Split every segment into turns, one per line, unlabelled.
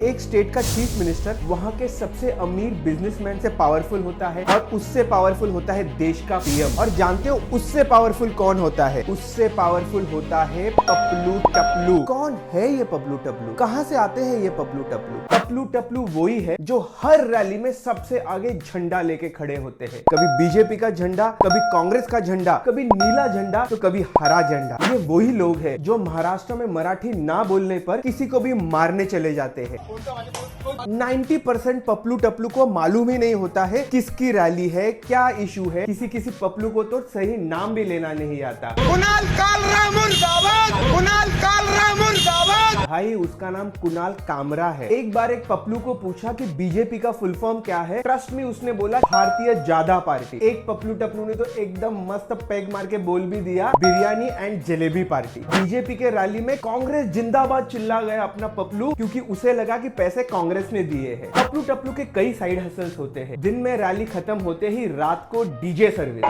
एक स्टेट का chief minister वहां के सबसे अमीर बिजनेसमैन से पावरफुल होता है और उससे पावरफुल होता है देश का पीएम। और जानते हो उससे पावरफुल कौन होता है? उससे पावरफुल होता है पपलू टपलू। कौन है ये पपलू टपलू? कहां से आते हैं ये पपलू टपलू? पपलू टपलू वही है जो हर रैली में सबसे आगे झंडा लेके खड़े होते हैं। कभी बीजेपी का झंडा, कभी कांग्रेस का झंडा, कभी नीला झंडा तो कभी हरा झंडा। ये वही लोग हैं जो महाराष्ट्र में मराठी ना बोलने पर किसी को भी मारने चले जाते हैं। 90% पपलू टपलू को मालूम ही नहीं होता है किसकी रैली है, क्या इशू है। किसी पपलू को तो सही नाम भी लेना नहीं आता।
कुणाल कालरा मुर्दाबाद, कुणाल कालरा मुर्दाबाद।
भाई उसका नाम कुणाल कामरा है। एक बार एक पपलू को पूछा कि बीजेपी का फुल फॉर्म क्या है। ट्रस्ट में उसने बोला भारतीय जादा पार्टी। एक पपलू टपलू ने तो एकदम मस्त पैग मार के बोल भी दिया biryani and jalebi party. BJP के रैली में कांग्रेस जिंदाबाद चिल्ला गया अपना पपलू, क्योंकि उसे लगा कि पैसे कांग्रेस ने दिए हैं। पपलू टपलू के कई साइड हसल्स होते हैं। दिन में रैली खत्म होते ही रात को डीजे सर्विस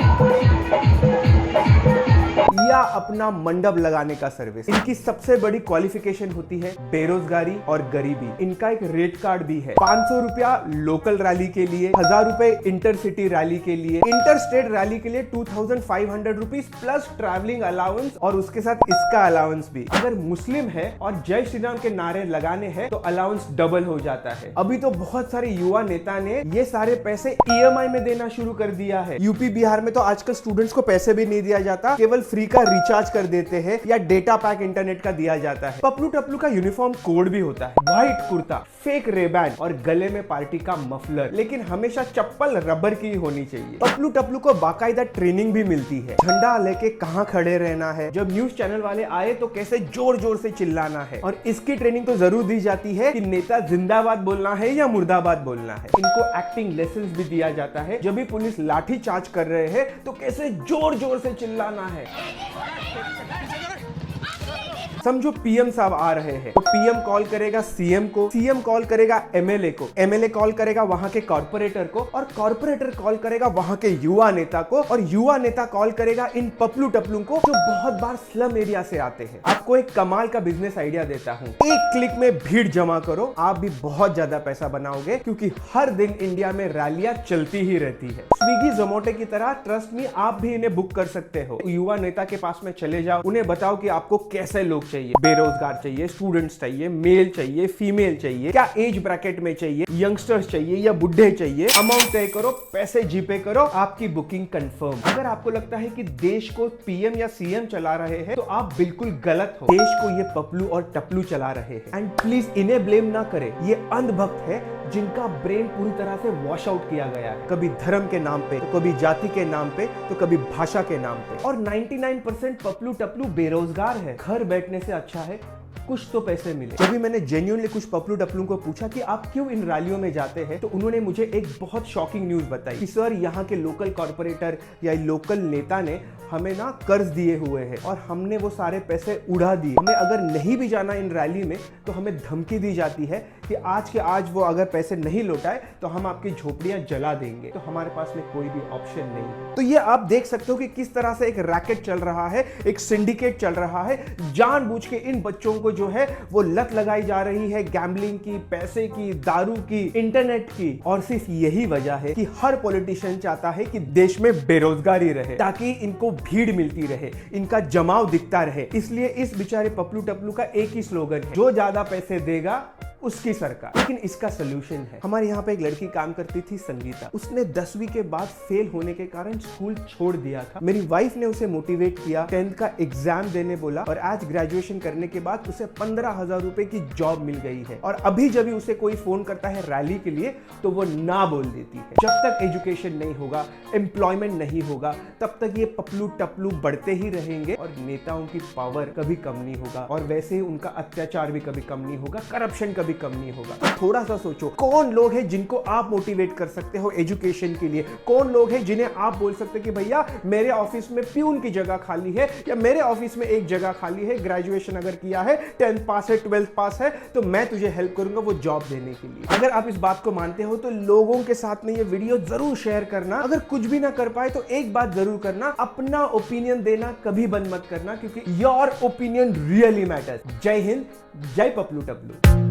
या अपना मंडप लगाने का सर्विस। इनकी सबसे बड़ी क्वालिफिकेशन होती है बेरोजगारी और गरीबी। इनका एक रेट कार्ड भी है। 500 रुपया लोकल रैली के लिए, 1000 रुपए इंटरसिटी रैली के लिए, इंटर स्टेट रैली के लिए 2500 रुपीज प्लस ट्रैवलिंग अलाउंस और उसके साथ इसका अलाउंस भी। अगर मुस्लिम है और जय श्री राम के नारे लगाने हैं तो अलाउंस डबल हो जाता है। अभी तो बहुत सारे युवा नेता ने ये सारे पैसे ईएमआई में देना शुरू कर दिया है। यूपी बिहार में तो आजकल स्टूडेंट्स को पैसे भी नहीं दिया जाता, केवल फ्री का रिचार्ज कर देते हैं या डेटा पैक इंटरनेट का दिया जाता है। पपलू टपलू का यूनिफॉर्म कोड भी होता है, व्हाइट कुर्ता, फेक रेबैंड और गले में पार्टी का मफलर, लेकिन हमेशा चप्पल रबर की होनी चाहिए। पपलू टपलू को बाकायदा ट्रेनिंग भी मिलती है। झंडा लेके कहां खड़े रहना है, जब न्यूज चैनल वाले आए तो कैसे जोर जोर से चिल्लाना है, और इसकी ट्रेनिंग तो जरूर दी जाती है कि नेता जिंदाबाद बोलना है या मुर्दाबाद बोलना है। इनको एक्टिंग लेसन भी दिया जाता है। जब भी पुलिस लाठी चार्ज कर रहे हैं तो कैसे जोर जोर से चिल्लाना है। समझो पीएम साहब आ रहे हैं तो पीएम कॉल करेगा सीएम को, सीएम कॉल करेगा एमएलए को, एमएलए कॉल करेगा वहां के कॉर्पोरेटर को, और कॉर्पोरेटर कॉल करेगा वहां के युवा नेता को, और युवा नेता कॉल करेगा इन पपलू टपलू को जो बहुत बार स्लम एरिया से आते हैं। आपको एक कमाल का बिजनेस आइडिया देता हूं। एक क्लिक में भीड़ जमा करो, आप भी बहुत ज्यादा पैसा बनाओगे, क्योंकि हर दिन इंडिया में रैलियां चलती ही रहती है। स्विगी जोमेटो की तरह ट्रस्ट में आप भी इन्हें बुक कर सकते हो। युवा नेता के पास में चले जाओ, उन्हें बताओ कि आपको कैसे लोग चाहिए। बेरोजगार चाहिए, स्टूडेंट्स चाहिए, मेल चाहिए, फीमेल चाहिए, क्या एज ब्रैकेट में चाहिए, यंगस्टर्स चाहिए या बुढ़े चाहिए। अमाउंट तय करो, पैसे जीपे करो, आपकी बुकिंग कंफर्म। अगर आपको लगता है कि देश को पीएम या सीएम चला रहे हैं तो आप बिल्कुल गलत हो। देश को ये पपलू और टपलू चला रहे हैं। एंड प्लीज इन्हें ब्लेम ना करें। ये अंधभक्त है जिनका ब्रेन पूरी तरह से वॉश आउट किया गया है, कभी धर्म के नाम पे, तो कभी जाति के नाम पे, तो कभी भाषा के नाम पे। और 99% पपलू टपलू बेरोजगार है। घर बैठने से अच्छा है कुछ तो पैसे मिले। जब भी मैंने जेन्युइनली कुछ पपलू टपलू को पूछा कि आप क्यों इन रैलियों में जाते हैं, तो उन्होंने मुझे एक बहुत शॉकिंग न्यूज बताई कि सर यहाँ के लोकल कॉर्पोरेटर या लोकल नेता ने हमें ना कर्ज दिए हुए हैं और हमने वो सारे पैसे उड़ा दिए। हमें अगर नहीं भी जाना इन रैली में तो हमें धमकी दी जाती है कि आज के आज वो अगर पैसे नहीं लौटाए तो हम आपकी झोपड़ियां जला देंगे। तो हमारे पास में कोई भी ऑप्शन नहीं है। तो ये आप देख सकते हो कि किस तरह से एक रैकेट चल रहा है, एक सिंडिकेट चल रहा है। जानबूझ के इन बच्चों को जो है वो लत लगाई जा रही है गैम्बलिंग की, पैसे की, दारू की, इंटरनेट की। और सिर्फ यही वजह है कि हर पॉलिटिशियन चाहता है कि देश में बेरोजगारी रहे, ताकि इनको भीड़ मिलती रहे, इनका जमाव दिखता रहे। इसलिए इस बेचारे पपलू टपलू का एक ही स्लोगन है, जो ज्यादा पैसे देगा उसकी सरकार। लेकिन इसका सोल्यूशन है। हमारे यहाँ पे एक लड़की काम करती थी, संगीता। उसने 10वीं के बाद फेल होने के कारण स्कूल छोड़ दिया था। मेरी वाइफ ने उसे मोटिवेट किया, 10th का एग्जाम देने बोला, और आज ग्रेजुएशन करने के बाद उसे 15,000 रुपए की जॉब मिल गई है। और अभी जब भी उसे कोई फोन करता है रैली के लिए तो वो ना बोल देती है। जब तक एजुकेशन नहीं होगा, एम्प्लॉयमेंट नहीं होगा, तब तक ये पपलू टपलू बढ़ते ही रहेंगे और नेताओं की पावर कभी कम नहीं होगा, और वैसे ही उनका अत्याचार भी कभी कम नहीं होगा, करप्शन कभी कम नहीं होगा। तो थोड़ा सा सोचो, कौन लोग हैं जिनको आप मोटिवेट कर सकते हो एजुकेशन के लिए? कौन लोग हैं जिन्हें आप बोल सकते कि भैया मेरे ऑफिस में प्यून की जगह खाली है, या मेरे ऑफिस में एक जगह खाली है, ग्रेजुएशन अगर किया है, 10th पास है, 12th पास है, तो मैं तुझे हेल्प करूंगा वो जॉब देने के लिए। अगर आप इस बात को मानते हो तो लोगों के साथ में ये वीडियो जरूर शेयर करना। अगर कुछ भी ना कर पाए तो एक बात जरूर करना, अपना ओपिनियन देना कभी बंद मत करना, क्योंकि योर ओपिनियन रियली मैटर्स। जय हिंद, जय पपलू टपलू।